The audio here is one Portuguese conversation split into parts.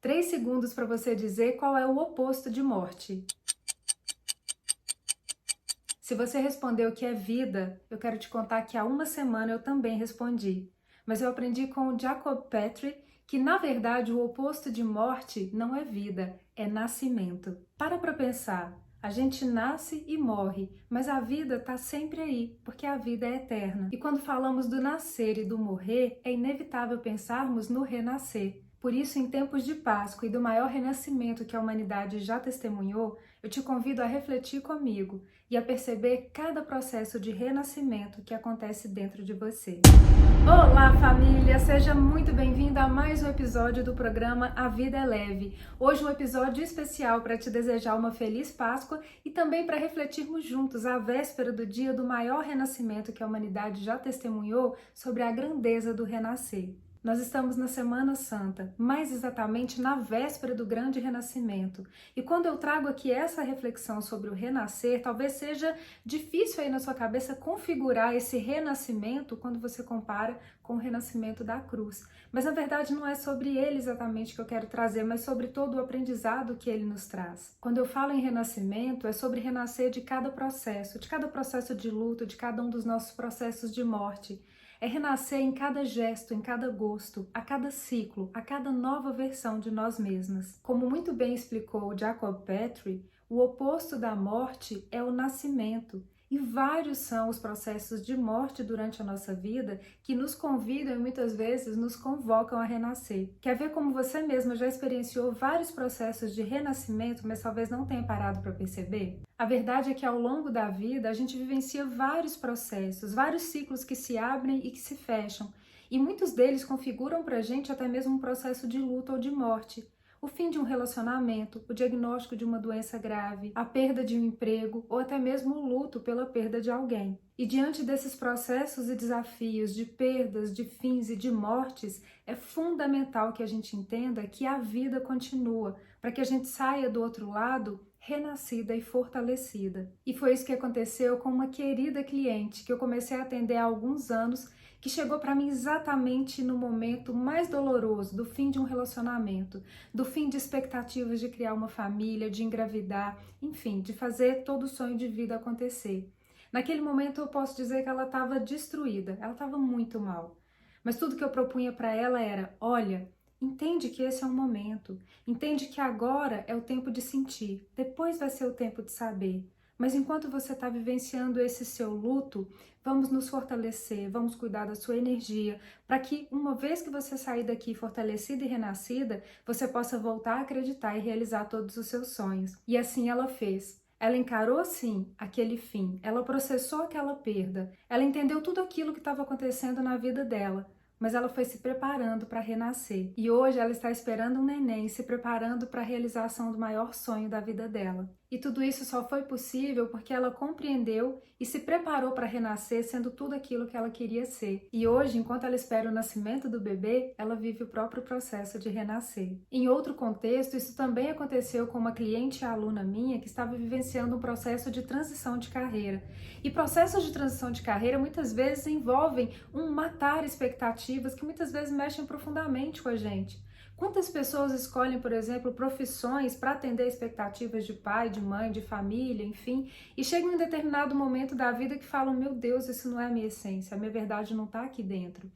3 segundos para você dizer qual é o oposto de morte. Se você respondeu que é vida, eu quero te contar que há uma semana eu também respondi. Mas eu aprendi com o Jacob Petrie que, na verdade, o oposto de morte não é vida, é nascimento. Para pensar. A gente nasce e morre, mas a vida está sempre aí, porque a vida é eterna. E quando falamos do nascer e do morrer, é inevitável pensarmos no renascer. Por isso, em tempos de Páscoa e do maior renascimento que a humanidade já testemunhou, eu te convido a refletir comigo e a perceber cada processo de renascimento que acontece dentro de você. Olá, família! Seja muito bem-vinda a mais um episódio do programa A Vida é Leve. Hoje um episódio especial para te desejar uma feliz Páscoa e também para refletirmos juntos à véspera do dia do maior renascimento que a humanidade já testemunhou sobre a grandeza do renascer. Nós estamos na Semana Santa, mais exatamente na véspera do grande renascimento. E quando eu trago aqui essa reflexão sobre o renascer, talvez seja difícil aí na sua cabeça configurar esse renascimento quando você compara com o renascimento da cruz. Mas na verdade não é sobre ele exatamente que eu quero trazer, mas sobre todo o aprendizado que ele nos traz. Quando eu falo em renascimento, é sobre renascer de cada processo de luto, de cada um dos nossos processos de morte. É renascer em cada gesto, em cada gosto, a cada ciclo, a cada nova versão de nós mesmas. Como muito bem explicou Jacob Petrie, o oposto da morte é o nascimento. E vários são os processos de morte durante a nossa vida que nos convidam e muitas vezes nos convocam a renascer. Quer ver como você mesma já experienciou vários processos de renascimento, mas talvez não tenha parado para perceber? A verdade é que ao longo da vida a gente vivencia vários processos, vários ciclos que se abrem e que se fecham. E muitos deles configuram para a gente até mesmo um processo de luto ou de morte. O fim de um relacionamento, o diagnóstico de uma doença grave, a perda de um emprego ou até mesmo o luto pela perda de alguém. E diante desses processos e desafios de perdas, de fins e de mortes, é fundamental que a gente entenda que a vida continua, para que a gente saia do outro lado renascida e fortalecida. E foi isso que aconteceu com uma querida cliente que eu comecei a atender há alguns anos, que chegou para mim exatamente no momento mais doloroso do fim de um relacionamento, do fim de expectativas de criar uma família, de engravidar, enfim, de fazer todo o sonho de vida acontecer. Naquele momento eu posso dizer que ela estava destruída, ela estava muito mal. Mas tudo que eu propunha para ela era, olha, entende que esse é um momento, entende que agora é o tempo de sentir, depois vai ser o tempo de saber. Mas enquanto você está vivenciando esse seu luto, vamos nos fortalecer, vamos cuidar da sua energia, para que uma vez que você sair daqui fortalecida e renascida, você possa voltar a acreditar e realizar todos os seus sonhos. E assim ela fez. Ela encarou sim aquele fim, ela processou aquela perda, ela entendeu tudo aquilo que estava acontecendo na vida dela, mas ela foi se preparando para renascer. E hoje ela está esperando um neném, se preparando para a realização do maior sonho da vida dela. E tudo isso só foi possível porque ela compreendeu e se preparou para renascer sendo tudo aquilo que ela queria ser. E hoje, enquanto ela espera o nascimento do bebê, ela vive o próprio processo de renascer. Em outro contexto, isso também aconteceu com uma cliente e aluna minha que estava vivenciando um processo de transição de carreira. E processos de transição de carreira muitas vezes envolvem um matar expectativas que muitas vezes mexem profundamente com a gente. Quantas pessoas escolhem, por exemplo, profissões para atender expectativas de pai, de mãe, de família, enfim, e chegam em um determinado momento da vida que falam, meu Deus, isso não é a minha essência, a minha verdade não está aqui dentro.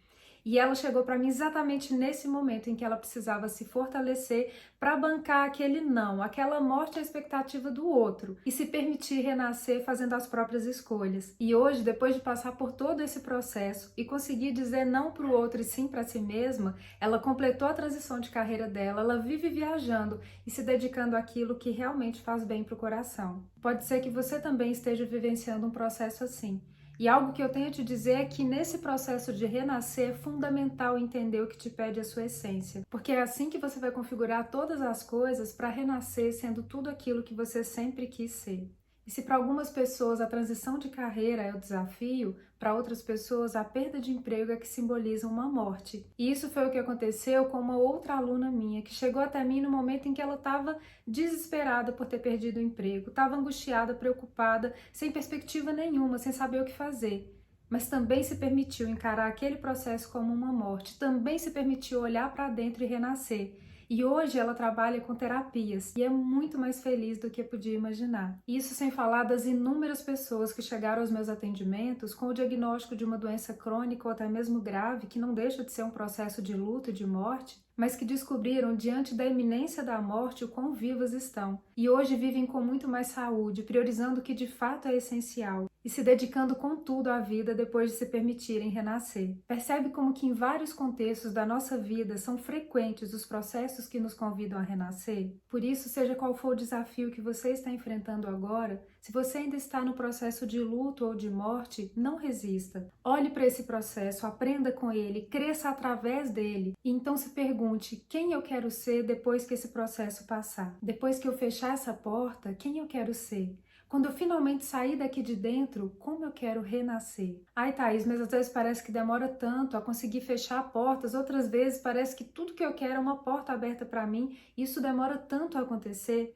E ela chegou para mim exatamente nesse momento em que ela precisava se fortalecer para bancar aquele não, aquela morte à expectativa do outro e se permitir renascer fazendo as próprias escolhas. E hoje, depois de passar por todo esse processo e conseguir dizer não para o outro e sim para si mesma, ela completou a transição de carreira dela, ela vive viajando e se dedicando àquilo que realmente faz bem para o coração. Pode ser que você também esteja vivenciando um processo assim. E algo que eu tenho a te dizer é que nesse processo de renascer é fundamental entender o que te pede a sua essência, porque é assim que você vai configurar todas as coisas para renascer sendo tudo aquilo que você sempre quis ser. E se para algumas pessoas a transição de carreira é o desafio, para outras pessoas a perda de emprego é que simboliza uma morte. E isso foi o que aconteceu com uma outra aluna minha, que chegou até mim no momento em que ela estava desesperada por ter perdido o emprego, estava angustiada, preocupada, sem perspectiva nenhuma, sem saber o que fazer. Mas também se permitiu encarar aquele processo como uma morte, também se permitiu olhar para dentro e renascer. E hoje ela trabalha com terapias e é muito mais feliz do que eu podia imaginar. Isso sem falar das inúmeras pessoas que chegaram aos meus atendimentos com o diagnóstico de uma doença crônica ou até mesmo grave, que não deixa de ser um processo de luto e de morte, mas que descobriram diante da iminência da morte o quão vivas estão. E hoje vivem com muito mais saúde, priorizando o que de fato é essencial e se dedicando com tudo à vida depois de se permitirem renascer. Percebe como que em vários contextos da nossa vida são frequentes os processos que nos convidam a renascer? Por isso, seja qual for o desafio que você está enfrentando agora, se você ainda está no processo de luto ou de morte, não resista. Olhe para esse processo, aprenda com ele, cresça através dele e então se pergunte quem eu quero ser depois que esse processo passar. Depois que eu fechar essa porta, quem eu quero ser? Quando eu finalmente sair daqui de dentro, como eu quero renascer? Ai, Thaís, mas às vezes parece que demora tanto a conseguir fechar portas, outras vezes parece que tudo que eu quero é uma porta aberta para mim e isso demora tanto a acontecer.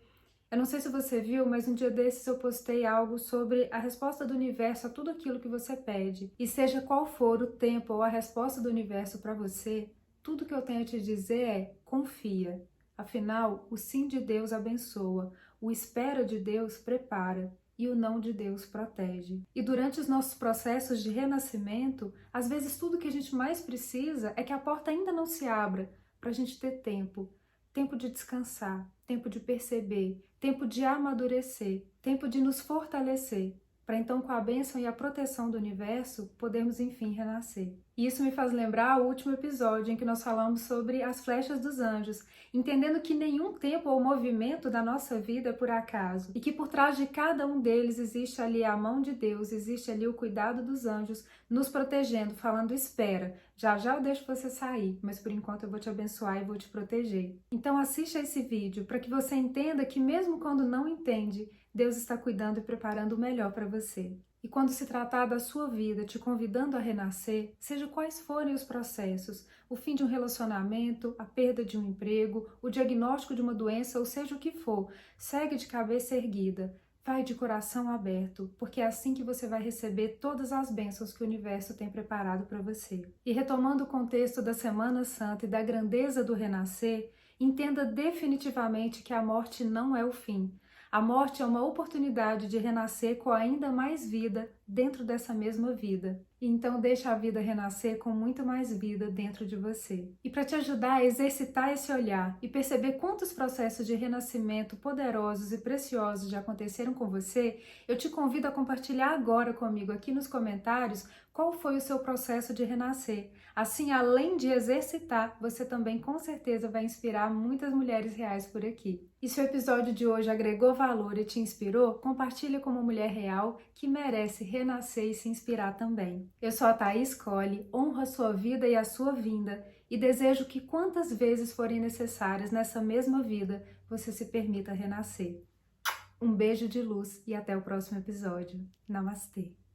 Eu não sei se você viu, mas um dia desses eu postei algo sobre a resposta do universo a tudo aquilo que você pede. E seja qual for o tempo ou a resposta do universo para você, tudo que eu tenho a te dizer é: confia. Afinal, o sim de Deus abençoa, o espera de Deus prepara e o não de Deus protege. E durante os nossos processos de renascimento, às vezes tudo que a gente mais precisa é que a porta ainda não se abra, para a gente ter tempo. Tempo de descansar, tempo de perceber, tempo de amadurecer, tempo de nos fortalecer, para então, com a bênção e a proteção do universo, podermos enfim renascer. E isso me faz lembrar o último episódio em que nós falamos sobre as flechas dos anjos, entendendo que nenhum tempo ou movimento da nossa vida é por acaso, e que por trás de cada um deles existe ali a mão de Deus, existe ali o cuidado dos anjos, nos protegendo, falando: espera, já já eu deixo você sair, mas por enquanto eu vou te abençoar e vou te proteger. Então assista esse vídeo para que você entenda que mesmo quando não entende, Deus está cuidando e preparando o melhor para você. E quando se tratar da sua vida, te convidando a renascer, seja quais forem os processos, o fim de um relacionamento, a perda de um emprego, o diagnóstico de uma doença, ou seja o que for, segue de cabeça erguida. Vai de coração aberto, porque é assim que você vai receber todas as bênçãos que o universo tem preparado para você. E retomando o contexto da Semana Santa e da grandeza do renascer, entenda definitivamente que a morte não é o fim. A morte é uma oportunidade de renascer com ainda mais vida dentro dessa mesma vida. Então deixa a vida renascer com muito mais vida dentro de você. E para te ajudar a exercitar esse olhar e perceber quantos processos de renascimento poderosos e preciosos já aconteceram com você, eu te convido a compartilhar agora comigo aqui nos comentários qual foi o seu processo de renascer. Assim, além de exercitar, você também com certeza vai inspirar muitas mulheres reais por aqui. E se o episódio de hoje agregou valor e te inspirou, compartilhe com uma mulher real que merece renascer e se inspirar também. Eu sou a Thaís Colli, honro a sua vida e a sua vinda e desejo que quantas vezes forem necessárias nessa mesma vida, você se permita renascer. Um beijo de luz e até o próximo episódio. Namastê!